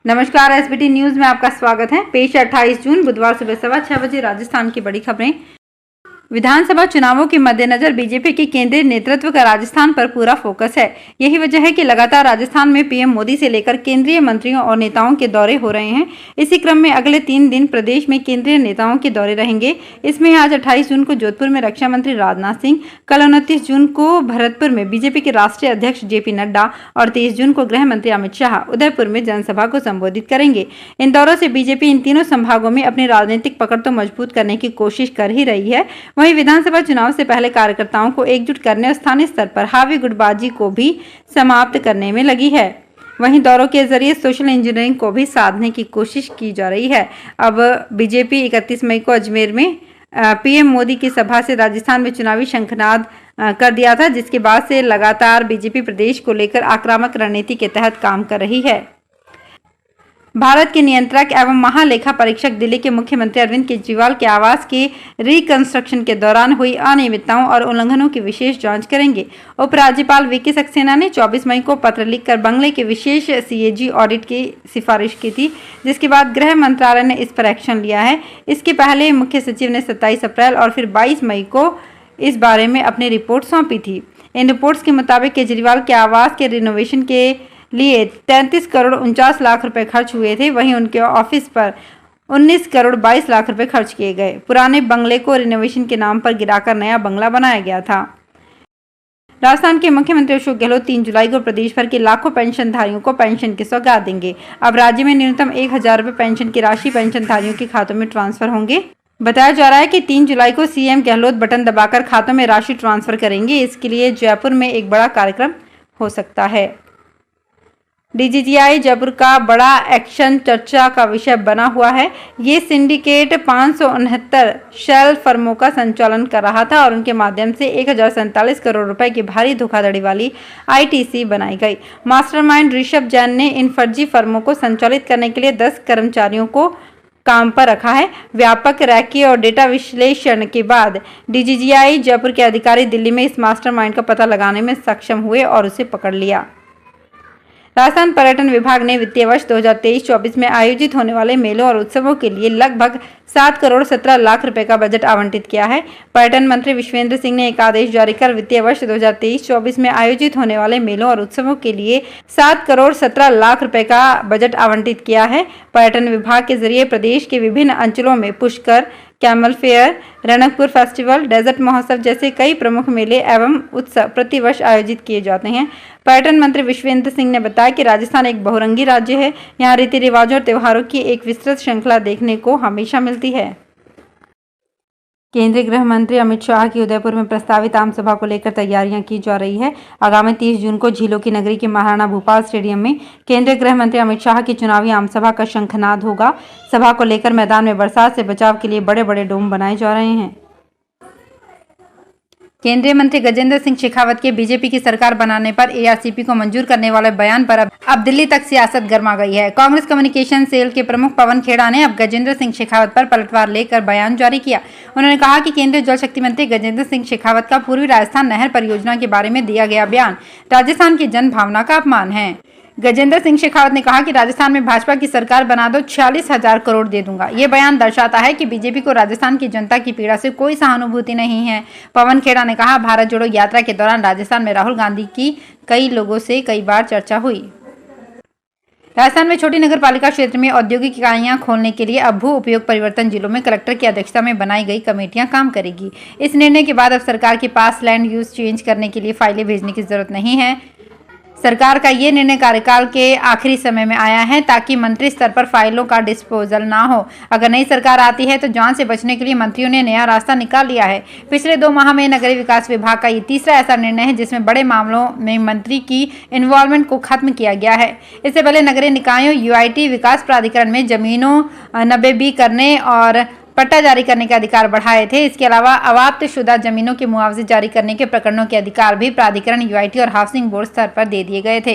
नमस्कार, SBT news में आपका स्वागत है। पेश 28 जून बुधवार सुबह 6:15 बजे राजस्थान की बड़ी खबरें। विधानसभा चुनावों के मद्देनजर बीजेपी के केंद्रीय नेतृत्व का राजस्थान पर पूरा फोकस है। यही वजह है कि लगातार राजस्थान में पीएम मोदी से लेकर केंद्रीय मंत्रियों और नेताओं के दौरे हो रहे हैं। इसी क्रम में अगले 3 दिन प्रदेश में केंद्रीय नेताओं के दौरे रहेंगे। इसमें आज 28 जून को जोधपुर में रक्षा मंत्री राजनाथ सिंह, कल 29 जून को भरतपुर में बीजेपी के राष्ट्रीय अध्यक्ष जेपी नड्डा और 23 जून को गृह मंत्री अमित शाह उदयपुर में जनसभा को संबोधित करेंगे। इन दौरों से बीजेपी इन तीनों संभागों में अपनी राजनीतिक पकड़ तो मजबूत करने की कोशिश कर ही रही है, वहीं विधानसभा चुनाव से पहले कार्यकर्ताओं को एकजुट करने और स्थानीय स्तर पर हावी गुटबाजी को भी समाप्त करने में लगी है। वहीं दौरों के जरिए सोशल इंजीनियरिंग को भी साधने की कोशिश की जा रही है। अब बीजेपी 31 मई को अजमेर में पीएम मोदी की सभा से राजस्थान में चुनावी शंखनाद कर दिया था, जिसके बाद से लगातार बीजेपी प्रदेश को लेकर आक्रामक रणनीति के तहत काम कर रही है। भारत के नियंत्रक एवं महालेखा परीक्षक दिल्ली के मुख्यमंत्री अरविंद केजरीवाल के आवास के रिकंस्ट्रक्शन के दौरान हुई अनियमितताओं और उल्लंघनों की विशेष जांच करेंगे। उपराज्यपाल वीके सक्सेना ने 24 मई को पत्र लिखकर बंगले के विशेष सीएजी ऑडिट की सिफारिश की थी, जिसके बाद गृह मंत्रालय ने इस पर एक्शन लिया है। इसके पहले मुख्य सचिव ने 27 अप्रैल और फिर 22 मई को इस बारे में अपनी रिपोर्ट सौंपी थी। इन रिपोर्ट्स के मुताबिक केजरीवाल के आवास के रिनोवेशन के लिए 33 करोड़ 49 लाख रुपए खर्च हुए थे। वहीं उनके ऑफिस पर 19 करोड़ 22 लाख रुपए खर्च किए गए। पुराने बंगले को रिनोवेशन के नाम पर गिराकर नया बंगला बनाया गया था। राजस्थान के मुख्यमंत्री अशोक गहलोत 3 जुलाई को प्रदेश भर के लाखों पेंशनधारियों को पेंशन की सौगात देंगे। अब राज्य में न्यूनतम 1000 रुपए पेंशन की राशि पेंशनधारियों के खातों में ट्रांसफर होंगे। बताया जा रहा है कि 3 जुलाई को सीएम गहलोत बटन दबाकर खातों में राशि ट्रांसफर करेंगे। इसके लिए जयपुर में एक बड़ा कार्यक्रम हो सकता है। डीजीजीआई जयपुर का बड़ा एक्शन चर्चा का विषय बना हुआ है। ये सिंडिकेट 569 शेल फर्मों का संचालन कर रहा था और उनके माध्यम से 1047 करोड़ रुपए की भारी धोखाधड़ी वाली आईटीसी बनाई गई। मास्टरमाइंड ऋषभ जैन ने इन फर्जी फर्मों को संचालित करने के लिए 10 कर्मचारियों को काम पर रखा है। व्यापक रैकी और डेटा विश्लेषण के बाद डीजीजीआई जयपुर के अधिकारी दिल्ली में इस मास्टरमाइंड का पता लगाने में सक्षम हुए और उसे पकड़ लिया। राजस्थान पर्यटन विभाग ने वित्तीय वर्ष 2023-24 में आयोजित होने वाले मेलों और उत्सवों के लिए लगभग 7 करोड़ 17 लाख रुपए का बजट आवंटित किया है। पर्यटन मंत्री विश्वेंद्र सिंह ने एक आदेश जारी कर वित्तीय वर्ष 2023-24 में आयोजित होने वाले मेलों और उत्सवों के लिए 7 करोड़ 17 लाख रुपए का बजट आवंटित किया है। पर्यटन विभाग के जरिए प्रदेश के विभिन्न अंचलों में Pushkar, camel fair, Ranakpur festival, desert महोत्सव जैसे कई प्रमुख मेले एवं उत्सव प्रतिवर्ष आयोजित किए जाते हैं। पर्यटन मंत्री विश्वेंद्र सिंह ने बताया कि राजस्थान एक बहुरंगी राज्य है। यहाँ रीति रिवाजों और त्योहारों की एक विस्तृत श्रृंखला देखने को हमेशा मिलती है। केंद्रीय गृह मंत्री अमित शाह की उदयपुर में प्रस्तावित आम सभा को लेकर तैयारियां की जा रही है। आगामी 30 जून को झीलों की नगरी के महाराणा भूपाल स्टेडियम में केंद्रीय गृह मंत्री अमित शाह की चुनावी आम सभा का शंखनाद होगा। सभा को लेकर मैदान में बरसात से बचाव के लिए बड़े बड़े डोम बनाए जा रहे हैं। केंद्रीय मंत्री गजेंद्र सिंह शेखावत के बीजेपी की सरकार बनाने पर एआरसीपी को मंजूर करने वाले बयान पर अब दिल्ली तक सियासत गर्मा गई है। कांग्रेस कम्युनिकेशन सेल के प्रमुख पवन खेड़ा ने अब गजेंद्र सिंह शेखावत पर पलटवार लेकर बयान जारी किया। उन्होंने कहा कि केंद्रीय जल शक्ति मंत्री गजेंद्र सिंह शेखावत का पूर्वी राजस्थान नहर परियोजना के बारे में दिया गया बयान राजस्थान की जन भावना का अपमान है। गजेंद्र सिंह शेखावत ने कहा कि राजस्थान में भाजपा की सरकार बना दो, 46,000 करोड़ दे दूंगा। ये बयान दर्शाता है कि बीजेपी को राजस्थान की जनता की पीड़ा से कोई सहानुभूति नहीं है। पवन खेड़ा ने कहा, भारत जोड़ो यात्रा के दौरान राजस्थान में राहुल गांधी की कई लोगों से कई बार चर्चा हुई। राजस्थान में छोटी नगर पालिका क्षेत्र में औद्योगिक इकाइयां खोलने के लिए अब भू उपयोग परिवर्तन जिलों में कलेक्टर की अध्यक्षता में बनाई गई कमेटियां काम करेगी। इस निर्णय के बाद अब सरकार के पास लैंड यूज चेंज करने के लिए फाइलें भेजने की जरूरत नहीं है। सरकार का ये निर्णय कार्यकाल के आखिरी समय में आया है ताकि मंत्री स्तर पर फाइलों का डिस्पोजल ना हो। अगर नई सरकार आती है तो जान से बचने के लिए मंत्रियों ने नया रास्ता निकाल लिया है। पिछले 2 माह में नगरीय विकास विभाग का ये तीसरा ऐसा निर्णय है जिसमें बड़े मामलों में मंत्री की इन्वॉल्वमेंट को खत्म किया गया है। इससे पहले नगरीय निकायों यूआईटी विकास प्राधिकरण में जमीनों 90B करने और पट्टा जारी करने के अधिकार बढ़ाए थे। इसके अलावा अवाप्तशुदा जमीनों के मुआवजे जारी करने के प्रकरणों के अधिकार भी प्राधिकरण, यूआईटी और हाउसिंग बोर्ड स्तर पर दे दिए गए थे।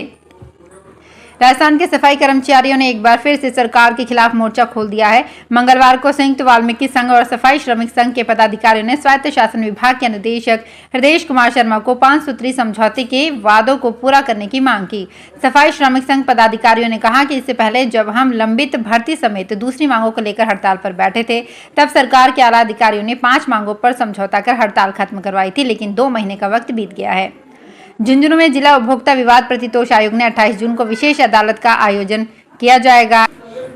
राजस्थान के सफाई कर्मचारियों ने एक बार फिर से सरकार के खिलाफ मोर्चा खोल दिया है। मंगलवार को संयुक्त वाल्मीकि संघ और सफाई श्रमिक संघ के पदाधिकारियों ने स्वायत्त शासन विभाग के निदेशक हृदयेश कुमार शर्मा को 5 सूत्री समझौते के वादों को पूरा करने की मांग की। सफाई श्रमिक संघ पदाधिकारियों ने कहा कि इससे पहले जब हम लंबित भर्ती समेत दूसरी मांगों को लेकर हड़ताल पर बैठे थे, तब सरकार के आला अधिकारियों ने 5 मांगों पर समझौता कर हड़ताल खत्म करवाई थी, लेकिन 2 महीने का वक्त बीत गया है। झुंझुनू में जिला उपभोक्ता विवाद प्रतितोष आयोग ने 28 जून को विशेष अदालत का आयोजन किया जाएगा,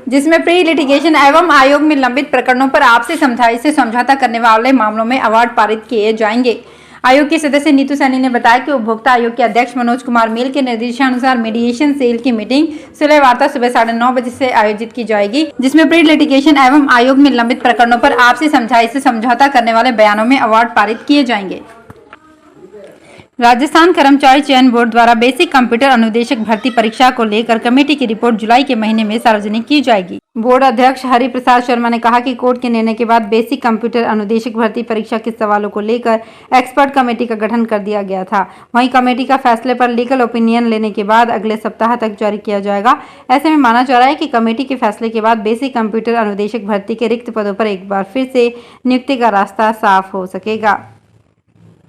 जिसमें प्री लिटिगेशन एवं आयोग में लंबित प्रकरणों पर आपसी समझाई से समझौता करने वाले मामलों में अवार्ड पारित किए जाएंगे। आयोग के सदस्य नीतू सैनी ने बताया कि उपभोक्ता आयोग के अध्यक्ष मनोज कुमार मील के निर्देशानुसार मीडिएशन सेल की मीटिंग सुलह वार्ता सुबह 9:30 बजे से आयोजित की जाएगी, जिसमें प्री लिटिगेशन एवं आयोग में लंबित प्रकरणों पर आपसी समझाई से समझौता करने वाले बयानों में अवार्ड पारित किए जाएंगे। राजस्थान कर्मचारी चयन बोर्ड द्वारा बेसिक कंप्यूटर अनुदेशक भर्ती परीक्षा को लेकर कमेटी की रिपोर्ट जुलाई के महीने में सार्वजनिक की जाएगी। बोर्ड अध्यक्ष हरि प्रसाद शर्मा ने कहा कि कोर्ट के निर्णय के बाद बेसिक कंप्यूटर अनुदेशक भर्ती परीक्षा के सवालों को लेकर एक्सपर्ट कमेटी का गठन कर दिया गया था। वहीं कमेटी का फैसले पर लीगल ओपिनियन लेने के बाद अगले सप्ताह तक जारी किया जाएगा। ऐसे में माना जा रहा है कि कमेटी के फैसले के बाद बेसिक कंप्यूटर अनुदेशक भर्ती के रिक्त पदों पर एक बार फिर से नियुक्ति का रास्ता साफ हो सकेगा।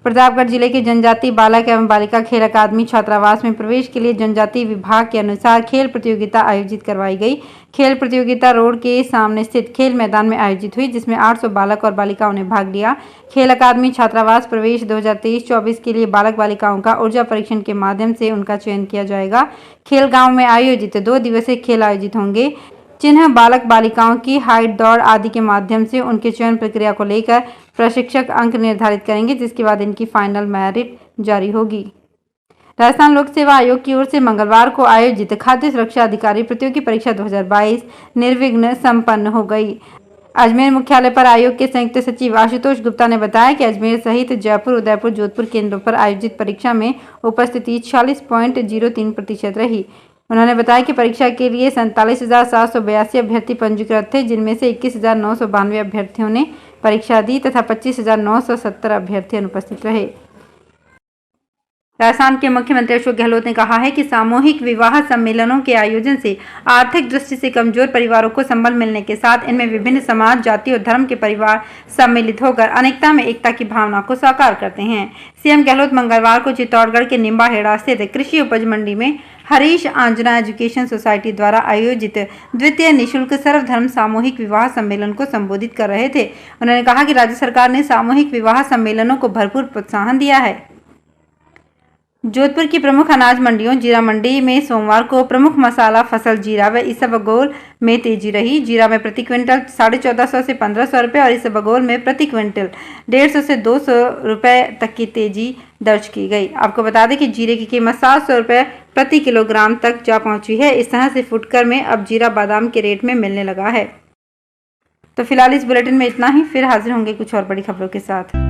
प्रतापगढ़ जिले के जनजाति बालक एवं बालिका खेल अकादमी छात्रावास में प्रवेश के लिए जनजाति विभाग के अनुसार खेल प्रतियोगिता आयोजित करवाई गई। खेल प्रतियोगिता रोड के सामने स्थित खेल मैदान में आयोजित हुई, जिसमें 800 बालक और बालिकाओं ने भाग लिया। खेल अकादमी छात्रावास प्रवेश 2023-24 के लिए बालक बालिकाओं का ऊर्जा परीक्षण के माध्यम से उनका चयन किया जाएगा। खेल गाँव में आयोजित 2 दिवसीय खेल आयोजित होंगे। चिन्ह बालक बालिकाओं की हाइट, दौड़ आदि के माध्यम से उनके चयन प्रक्रिया को लेकर प्रशिक्षक अंक निर्धारित करेंगे, जिसके बाद इनकी फाइनल मेरिट जारी होगी। राजस्थान लोक सेवा आयोग की ओर से मंगलवार को आयोजित खाद्य सुरक्षा अधिकारी प्रतियोगी परीक्षा 2022 निर्विघ्न संपन्न हो गई। अजमेर मुख्यालय पर आयोग के संयुक्त सचिव आशुतोष गुप्ता ने बताया कि अजमेर सहित जयपुर, उदयपुर, जोधपुर केंद्रों पर आयोजित परीक्षा में उपस्थिति 40.03% रही। उन्होंने बताया कि परीक्षा के लिए 47,782 अभ्यर्थी पंजीकृत थे, जिनमें से 21,992 अभ्यर्थियों ने परीक्षा दी तथा 25,970 अभ्यर्थी अनुपस्थित रहे। राजस्थान के मुख्यमंत्री अशोक गहलोत ने कहा है कि सामूहिक विवाह सम्मेलनों के आयोजन से आर्थिक दृष्टि से कमजोर परिवारों को संबल मिलने के साथ इनमें विभिन्न समाज, जाति और धर्म के परिवार सम्मिलित होकर अनेकता में एकता की भावना को साकार करते हैं। सीएम गहलोत मंगलवार को चित्तौड़गढ़ के निम्बाहेड़ा स्थित कृषि उपज मंडी में हरीश आंजना एजुकेशन सोसाइटी द्वारा आयोजित द्वितीय निःशुल्क सर्वधर्म सामूहिक विवाह सम्मेलन को संबोधित कर रहे थे। उन्होंने कहा कि राज्य सरकार ने सामूहिक विवाह सम्मेलनों को भरपूर प्रोत्साहन दिया है। जोधपुर की प्रमुख अनाज मंडियों जीरा मंडी में सोमवार को प्रमुख मसाला फसल जीरा व इसबगोल में तेजी रही। जीरा में प्रति क्विंटल 1450 से 1500 रुपये और इसबगोल में प्रति क्विंटल 150 से 200 रुपये तक की तेजी दर्ज की गई। आपको बता दें कि जीरे की कीमत 700 रुपये प्रति किलोग्राम तक जा पहुंची है। इस तरह से फुटकर में अब जीरा बादाम के रेट में मिलने लगा है। तो फिलहाल इस बुलेटिन में इतना ही, फिर हाजिर होंगे कुछ और बड़ी खबरों के साथ।